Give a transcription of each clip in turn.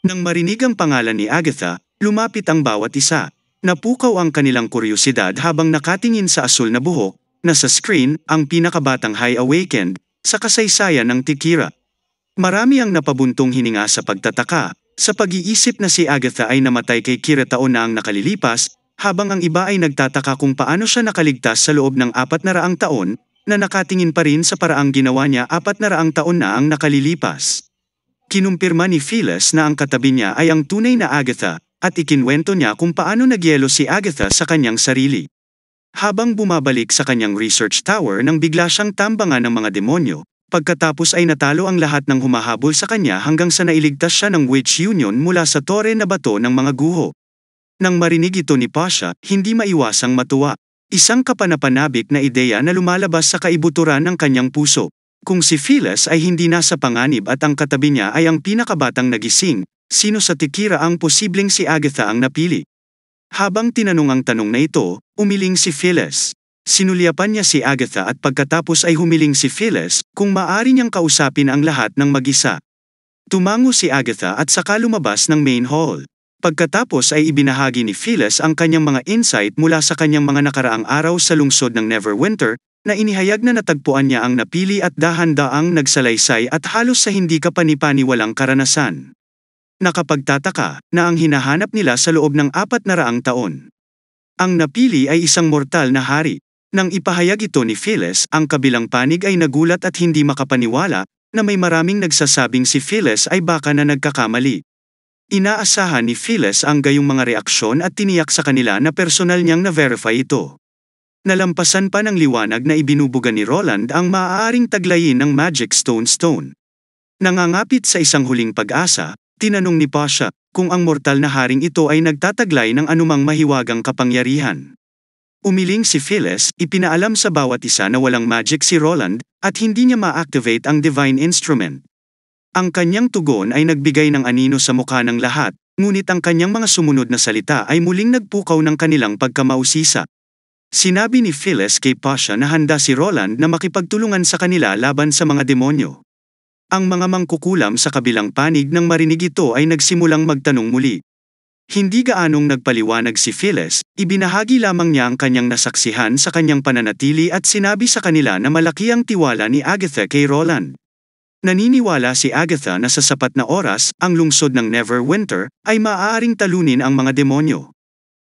Nang marinig ang pangalan ni Agatha, lumapit ang bawat isa. Napukaw ang kanilang kuryosidad habang nakatingin sa asul na buhok, na sa screen, ang pinakabatang High Awakened, sa kasaysayan ng Tikira. Marami ang napabuntong hininga sa pagtataka, sa pag-iisip na si Agatha ay namatay kay Kira taon na ang nakalilipas, habang ang iba ay nagtataka kung paano siya nakaligtas sa loob ng 400 taon, na nakatingin pa rin sa paraang ginawa niya 400 taon na ang nakalilipas. Kinumpirma ni Phyllis na ang katabi niya ay ang tunay na Agatha, at ikinwento niya kung paano nagyelo si Agatha sa kanyang sarili. Habang bumabalik sa kanyang research tower nang bigla siyang tambangan ng mga demonyo, pagkatapos ay natalo ang lahat ng humahabol sa kanya hanggang sa nailigtas siya ng Witch Union mula sa tore na bato ng mga guho. Nang marinig ito ni Pasha, hindi maiwasang matuwa. Isang kapanapanabik na ideya na lumalabas sa kaibuturan ng kanyang puso. Kung si Phyllis ay hindi nasa panganib at ang katabi niya ay ang pinakabatang nagising, sino sa Tikira ang posibleng si Agatha ang napili? Habang tinanong ang tanong na ito, umiling si Phyllis. Sinulyapan niya si Agatha at pagkatapos ay humiling si Phyllis kung maaari niyang kausapin ang lahat ng mag-isa. Tumango si Agatha at saka lumabas ng main hall. Pagkatapos ay ibinahagi ni Phyllis ang kanyang mga insight mula sa kanyang mga nakaraang araw sa lungsod ng Neverwinter, na inihayag na natagpuan niya ang napili at dahan-daang nagsalaysay at halos sa hindi kapanipaniwalang karanasan. Nakapagtataka na ang hinahanap nila sa loob ng 400 taon. Ang napili ay isang mortal na hari. Nang ipahayag ito ni Phyllis, ang kabilang panig ay nagulat at hindi makapaniwala na may maraming nagsasabing si Phyllis ay baka na nagkakamali. Inaasahan ni Phyllis ang gayong mga reaksyon at tiniyak sa kanila na personal niyang na-verify ito. Nalampasan pa ng liwanag na ibinubuga ni Roland ang maaaring taglayin ng Magic Stone. Nangangapit sa isang huling pag-asa, tinanong ni Pasha kung ang mortal na haring ito ay nagtataglay ng anumang mahiwagang kapangyarihan. Umiling si Phyllis, ipinaalam sa bawat isa na walang magic si Roland at hindi niya ma-activate ang Divine Instrument. Ang kanyang tugon ay nagbigay ng anino sa mukha ng lahat, ngunit ang kanyang mga sumunod na salita ay muling nagpukaw ng kanilang pagkamausisa. Sinabi ni Phyllis kay Pasha na handa si Roland na makipagtulungan sa kanila laban sa mga demonyo. Ang mga mangkukulam sa kabilang panig nang marinig ito ay nagsimulang magtanong muli. Hindi gaanong nagpaliwanag si Phyllis, ibinahagi lamang niya ang kanyang nasaksihan sa kanyang pananatili at sinabi sa kanila na malaki ang tiwala ni Agatha kay Roland. Naniniwala si Agatha na sa sapat na oras, ang lungsod ng Neverwinter ay maaaring talunin ang mga demonyo.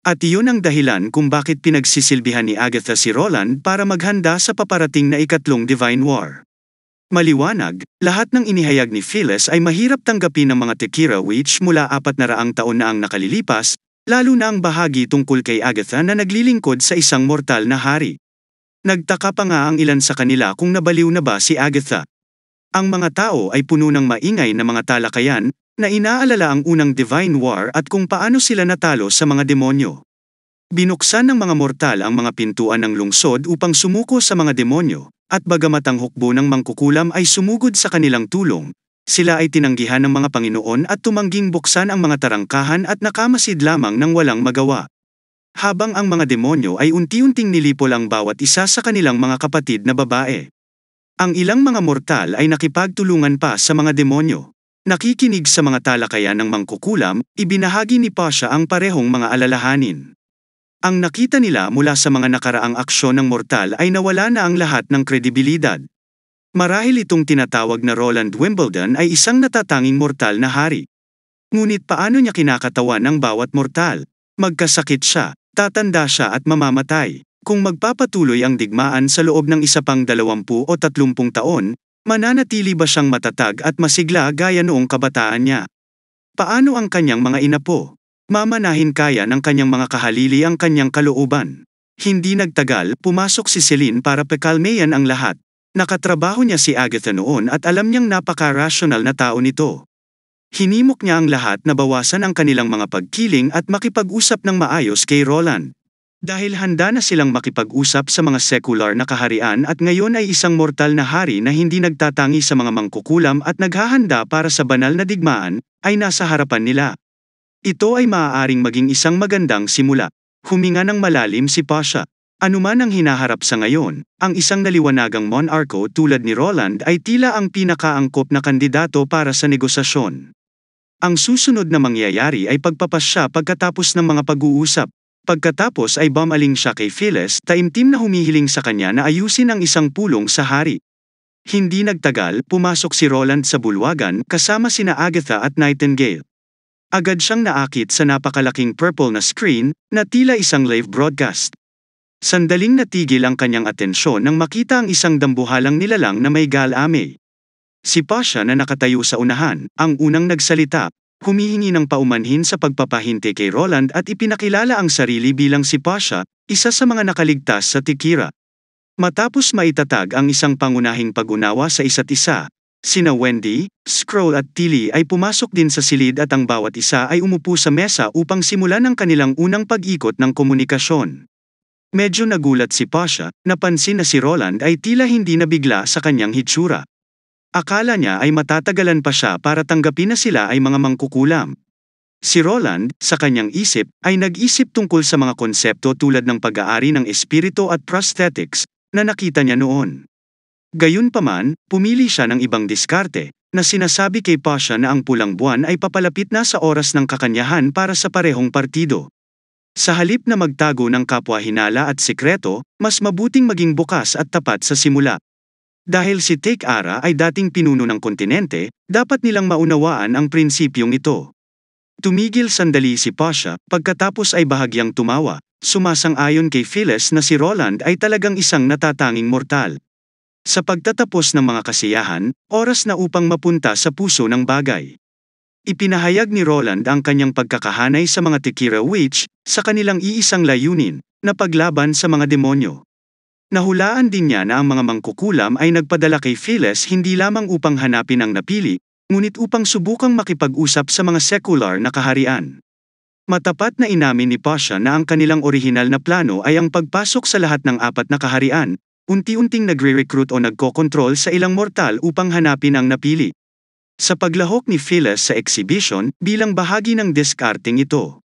At iyon ang dahilan kung bakit pinagsisilbihan ni Agatha si Roland para maghanda sa paparating na ikatlong Divine War. Maliwanag, lahat ng inihayag ni Phyllis ay mahirap tanggapin ng mga Tikira Witch mula 400 taon na ang nakalilipas, lalo na ang bahagi tungkol kay Agatha na naglilingkod sa isang mortal na hari. Nagtaka pa nga ang ilan sa kanila kung nabaliw na ba si Agatha. Ang mga tao ay puno ng maingay na mga talakayan, na inaalala ang unang Divine War at kung paano sila natalo sa mga demonyo. Binuksan ng mga mortal ang mga pintuan ng lungsod upang sumuko sa mga demonyo, at bagamat ang hukbo ng mangkukulam ay sumugod sa kanilang tulong, sila ay tinanggihan ng mga Panginoon at tumangging buksan ang mga tarangkahan at nakamasid lamang ng walang magawa. Habang ang mga demonyo ay unti-unting nilipol ang bawat isa sa kanilang mga kapatid na babae. Ang ilang mga mortal ay nakipagtulungan pa sa mga demonyo. Nakikinig sa mga talakayan ng mangkukulam, ibinahagi ni Pasha ang parehong mga alalahanin. Ang nakita nila mula sa mga nakaraang aksyon ng mortal ay nawala na ang lahat ng kredibilidad. Marahil itong tinatawag na Roland Wimbledon ay isang natatanging mortal na hari. Ngunit paano niya kinakatawan ng bawat mortal? Magkasakit siya, tatanda siya at mamamatay. Kung magpapatuloy ang digmaan sa loob ng isa pang 20 o 30 taon, mananatili ba siyang matatag at masigla gaya noong kabataan niya? Paano ang kanyang mga inapo? Mamanahin kaya ng kanyang mga kahalili ang kanyang kalooban? Hindi nagtagal, pumasok si Celine para pekalmeyan ang lahat. Nakatrabaho niya si Agatha noon at alam niyang napaka-rational na tao nito. Hinimok niya ang lahat na bawasan ang kanilang mga pagkiling at makipag-usap ng maayos kay Roland. Dahil handa na silang makipag-usap sa mga sekular na kaharian at ngayon ay isang mortal na hari na hindi nagtatangi sa mga mangkukulam at naghahanda para sa banal na digmaan, ay nasa harapan nila. Ito ay maaaring maging isang magandang simula. Huminga ng malalim si Pasha. Anuman ang hinaharap sa ngayon, ang isang naliwanagang monarko tulad ni Roland ay tila ang pinakaangkop na kandidato para sa negosasyon. Ang susunod na mangyayari ay pagpapasya pagkatapos ng mga pag-uusap. Pagkatapos ay bumaling siya kay Phyllis, taimtim na humihiling sa kanya na ayusin ang isang pulong sa hari. Hindi nagtagal, pumasok si Roland sa bulwagan kasama sina Agatha at Nightingale. Agad siyang naakit sa napakalaking purple na screen na tila isang live broadcast. Sandaling natigil ang kanyang atensyon nang makita ang isang dambuhalang nilalang na may galame. Si Pasha na nakatayo sa unahan, ang unang nagsalita, humihingi ng paumanhin sa pagpapahinte kay Roland at ipinakilala ang sarili bilang si Pasha, isa sa mga nakaligtas sa Tikira. Matapos maitatag ang isang pangunahing pag-unawa sa isa't isa, sina Wendy, Scroll at Tilly ay pumasok din sa silid at ang bawat isa ay umupo sa mesa upang simulan ang kanilang unang pag-ikot ng komunikasyon. Medyo nagulat si Pasha, napansin na si Roland ay tila hindi nabigla sa kanyang hitsura. Akala niya ay matatagalan pa siya para tanggapin na sila ay mga mangkukulam. Si Roland, sa kanyang isip, ay nag-isip tungkol sa mga konsepto tulad ng pag-aari ng espiritu at prosthetics na nakita niya noon. Gayunpaman, pumili siya ng ibang diskarte, na sinasabi kay Pasha na ang pulang buwan ay papalapit na sa oras ng kakanyahan para sa parehong partido. Sa halip na magtago ng kapwa-hinala at sikreto, mas mabuting maging bukas at tapat sa simula. Dahil si Take Ara ay dating pinuno ng kontinente, dapat nilang maunawaan ang prinsipyong ito. Tumigil sandali si Pasha, pagkatapos ay bahagyang tumawa, sumasang-ayon kay Phyllis na si Roland ay talagang isang natatanging mortal. Sa pagtatapos ng mga kasiyahan, oras na upang mapunta sa puso ng bagay. Ipinahayag ni Roland ang kanyang pagkakahanay sa mga Tikira Witch, sa kanilang iisang layunin, na paglaban sa mga demonyo. Nahulaan din niya na ang mga mangkukulam ay nagpadala kay Phyllis hindi lamang upang hanapin ang napili, ngunit upang subukang makipag-usap sa mga sekular na kaharian. Matapat na inamin ni Pasha na ang kanilang orihinal na plano ay ang pagpasok sa lahat ng 4 na kaharian, unti-unting nagre-recruit o nagkokontrol sa ilang mortal upang hanapin ang napili. Sa paglahok ni Phyllis sa exhibition, bilang bahagi ng discarding ito.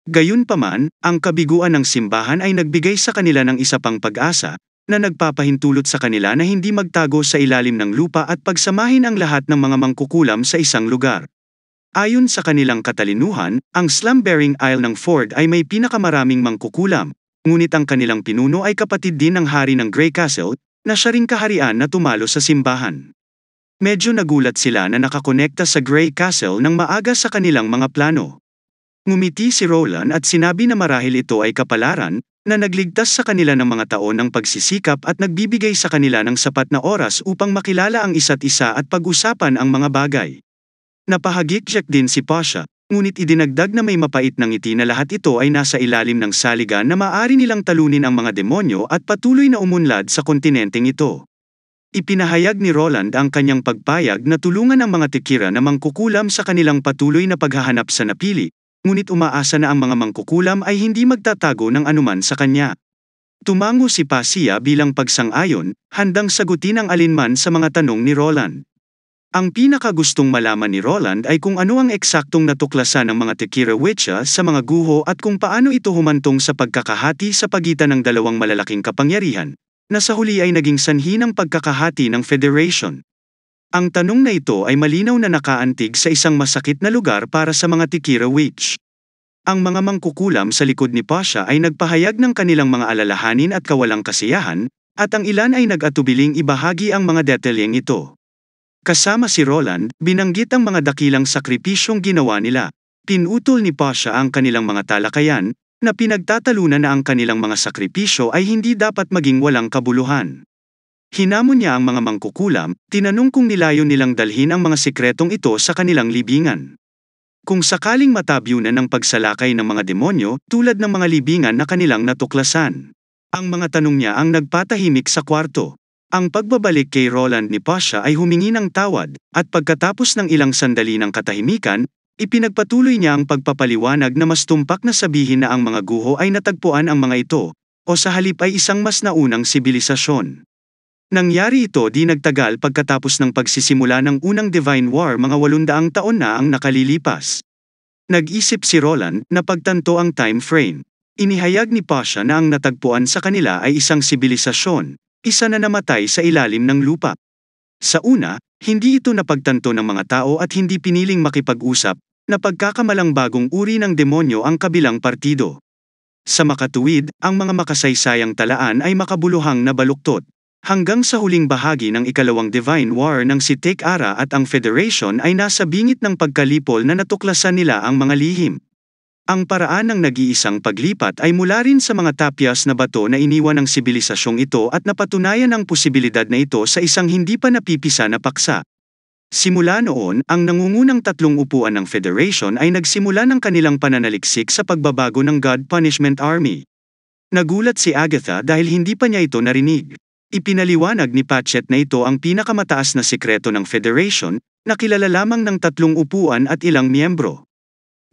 Gayunpaman, ang kabiguan ng simbahan ay nagbigay sa kanila ng isa pang pag-asa, na nagpapahintulot sa kanila na hindi magtago sa ilalim ng lupa at pagsamahin ang lahat ng mga mangkukulam sa isang lugar. Ayon sa kanilang katalinuhan, ang slum-bearing isle ng Ford ay may pinakamaraming mangkukulam, ngunit ang kanilang pinuno ay kapatid din ng hari ng Grey Castle, na siya ring kaharian na tumalo sa simbahan. Medyo nagulat sila na nakakonekta sa Grey Castle ng maaga sa kanilang mga plano. Ngumiti si Roland at sinabi na marahil ito ay kapalaran, na nagligtas sa kanila ng mga taon ng pagsisikap at nagbibigay sa kanila ng sapat na oras upang makilala ang isa't isa at pag-usapan ang mga bagay. Napahagik din si Pasha, ngunit idinagdag na may mapait ng ngiti na lahat ito ay nasa ilalim ng saligan na maaari nilang talunin ang mga demonyo at patuloy na umunlad sa kontinenteng ito. Ipinahayag ni Roland ang kanyang pagpayag na tulungan ang mga Tikira na mangkukulam sa kanilang patuloy na paghahanap sa napili, ngunit umaasa na ang mga mangkukulam ay hindi magtatago ng anuman sa kanya. Tumango si Pasha bilang pagsang-ayon, handang sagutin ang alinman sa mga tanong ni Roland. Ang pinakagustong malaman ni Roland ay kung ano ang eksaktong natuklasan ng mga Tikira Witches sa mga guho at kung paano ito humantong sa pagkakahati sa pagitan ng dalawang malalaking kapangyarihan, na sa huli ay naging sanhi ng pagkakahati ng Federation. Ang tanong na ito ay malinaw na nakaantig sa isang masakit na lugar para sa mga Tikira Witch. Ang mga mangkukulam sa likod ni Pasha ay nagpahayag ng kanilang mga alalahanin at kawalang kasiyahan, at ang ilan ay nag-atubiling ibahagi ang mga detalyeng ito. Kasama si Roland, binanggit ang mga dakilang sakripisyong ginawa nila. Pinutol ni Pasha ang kanilang mga talakayan, na pinagtatalunan na ang kanilang mga sakripisyo ay hindi dapat maging walang kabuluhan. Hinamon niya ang mga mangkukulam, tinanong kung nilayo nilang dalhin ang mga sikretong ito sa kanilang libingan. Kung sakaling matabyunan ng pagsalakay ng mga demonyo, tulad ng mga libingan na kanilang natuklasan. Ang mga tanong niya ang nagpatahimik sa kwarto. Ang pagbabalik kay Roland ni Pasha ay humingi ng tawad, at pagkatapos ng ilang sandali ng katahimikan, ipinagpatuloy niya ang pagpapaliwanag na mas tumpak na sabihin na ang mga guho ay natagpuan ang mga ito, o sa halip ay isang mas naunang sibilisasyon. Nangyari ito di nagtagal pagkatapos ng pagsisimula ng unang Divine War mga 800 taon na ang nakalilipas. Nag-isip si Roland na pagtanto ang time frame. Inihayag ni Pasha na ang natagpuan sa kanila ay isang sibilisasyon, isa na namatay sa ilalim ng lupa. Sa una, hindi ito napagtanto ng mga tao at hindi piniling makipag-usap, na pagkakamalang bagong uri ng demonyo ang kabilang partido. Sa makatuwid, ang mga makasaysayang talaan ay makabuluhang nabaluktot. Hanggang sa huling bahagi ng ikalawang Divine War ng si Tek-Ara at ang Federation ay nasa bingit ng pagkalipol na natuklasan nila ang mga lihim. Ang paraan ng nag-iisang paglipat ay mula rin sa mga tapyas na bato na iniwan ng sibilisasyong ito at napatunayan ang posibilidad na ito sa isang hindi pa napipisa na paksa. Simula noon, ang nangungunang tatlong upuan ng Federation ay nagsimula ng kanilang pananaliksik sa pagbabago ng God Punishment Army. Nagulat si Agatha dahil hindi pa niya ito narinig. Ipinaliwanag ni Patchett na ito ang pinakamataas na sikreto ng Federation, na kilala lamang ng tatlong upuan at ilang miyembro.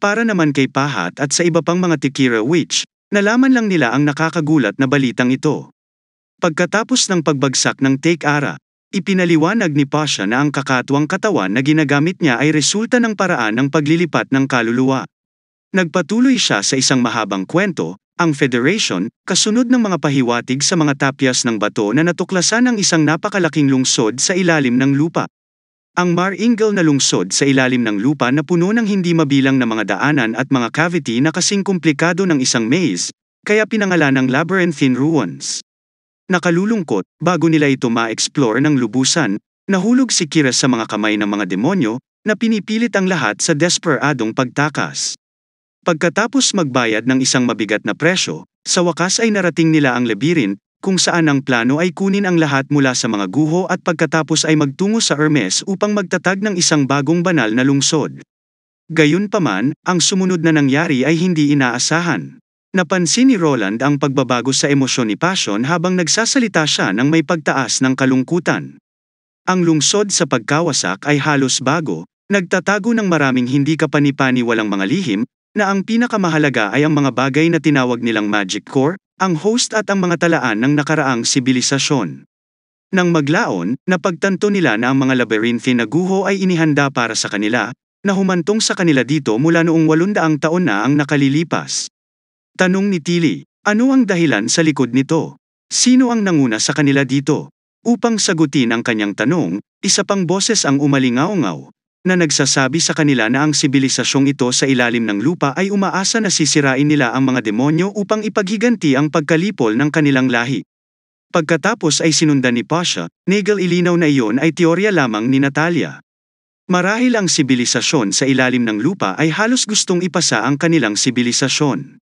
Para naman kay Pahat at sa iba pang mga Tikira Witch, nalaman lang nila ang nakakagulat na balitang ito. Pagkatapos ng pagbagsak ng Tek-Ara, ipinaliwanag ni Pasha na ang kakatuwang katawan na ginagamit niya ay resulta ng paraan ng paglilipat ng kaluluwa. Nagpatuloy siya sa isang mahabang kwento. Ang Federation, kasunod ng mga pahiwatig sa mga tapyas ng bato na natuklasan ng isang napakalaking lungsod sa ilalim ng lupa. Ang Mar-Ingal na lungsod sa ilalim ng lupa na puno ng hindi mabilang na mga daanan at mga cavity na kasing komplikado ng isang maze, kaya pinangalan ng Labyrinthine Ruins. Nakalulungkot, bago nila ito ma-explore ng lubusan, nahulog si Kira sa mga kamay ng mga demonyo, na pinipilit ang lahat sa desperadong pagtakas. Pagkatapos magbayad ng isang mabigat na presyo, sa wakas ay narating nila ang labyrinth, kung saan ang plano ay kunin ang lahat mula sa mga guho at pagkatapos ay magtungo sa Hermes upang magtatag ng isang bagong banal na lungsod. Gayunpaman, ang sumunod na nangyari ay hindi inaasahan. Napansin ni Roland ang pagbabago sa emosyon ni Passion habang nagsasalita siya ng may pagtaas ng kalungkutan. Ang lungsod sa pagkawasak ay halos bago, nagtatago ng maraming hindi kapani-paniwalang mga lihim, na ang pinakamahalaga ay ang mga bagay na tinawag nilang Magic Core, ang host at ang mga talaan ng nakaraang sibilisasyon. Nang maglaon, napagtanto nila na ang mga labyrinthine na guho ay inihanda para sa kanila, na humantong sa kanila dito mula noong 800 taon na ang nakalilipas. Tanong ni Tilly, ano ang dahilan sa likod nito? Sino ang nanguna sa kanila dito? Upang sagutin ang kanyang tanong, isa pang boses ang umalingaw-ngaw, na nagsasabi sa kanila na ang sibilisasyong ito sa ilalim ng lupa ay umaasa na sisirain nila ang mga demonyo upang ipaghiganti ang pagkalipol ng kanilang lahi. Pagkatapos ay sinundan ni Pasha, Nagel ilinaw na iyon ay teorya lamang ni Natalia. Marahil ang sibilisasyon sa ilalim ng lupa ay halos gustong ipasa ang kanilang sibilisasyon.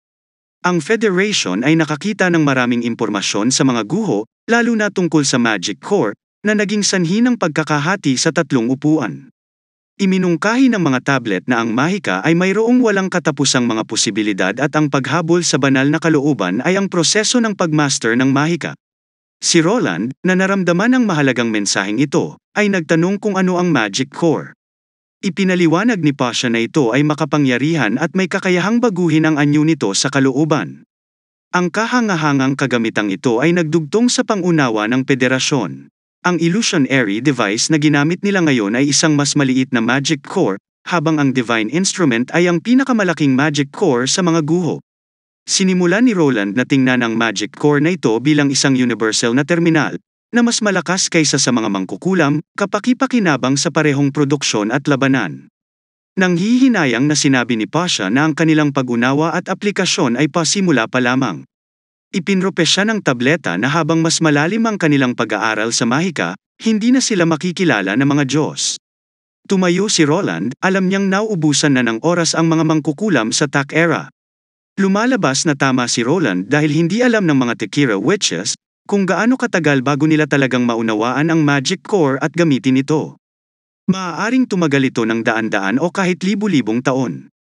Ang Federation ay nakakita ng maraming impormasyon sa mga guho, lalo na tungkol sa Magic Core, na naging sanhi ng pagkakahati sa tatlong upuan. Iminungkahi ng mga tablet na ang mahika ay mayroong walang katapusang mga posibilidad at ang paghabol sa banal na kalooban ay ang proseso ng pagmaster ng mahika. Si Roland, na naramdaman ang mahalagang mensaheng ito, ay nagtanong kung ano ang Magic Core. Ipinaliwanag ni Pasha na ito ay makapangyarihan at may kakayahang baguhin ang anyo nito sa kalooban. Ang kahangahangang kagamitang ito ay nagdugtong sa pangunawa ng Federasyon. Ang illusionary device na ginamit nila ngayon ay isang mas maliit na Magic Core, habang ang Divine Instrument ay ang pinakamalaking Magic Core sa mga guho. Sinimulan ni Roland na tingnan ang Magic Core na ito bilang isang universal na terminal, na mas malakas kaysa sa mga mangkukulam, kapaki-pakinabang sa parehong produksyon at labanan. Nanghihinayang na sinabi ni Pasha na ang kanilang pag-unawa at aplikasyon ay pasimula pa lamang. Ipinrope siya ng tableta na habang mas malalim ang kanilang pag-aaral sa mahika, hindi na sila makikilala ng mga Diyos. Tumayo si Roland, alam niyang nauubusan na ng oras ang mga mangkukulam sa Tek-Ara. Lumalabas na tama si Roland dahil hindi alam ng mga Tikira Witches, kung gaano katagal bago nila talagang maunawaan ang Magic Core at gamitin ito. Maaaring tumagal ito ng daan-daan o kahit libu-libong taon.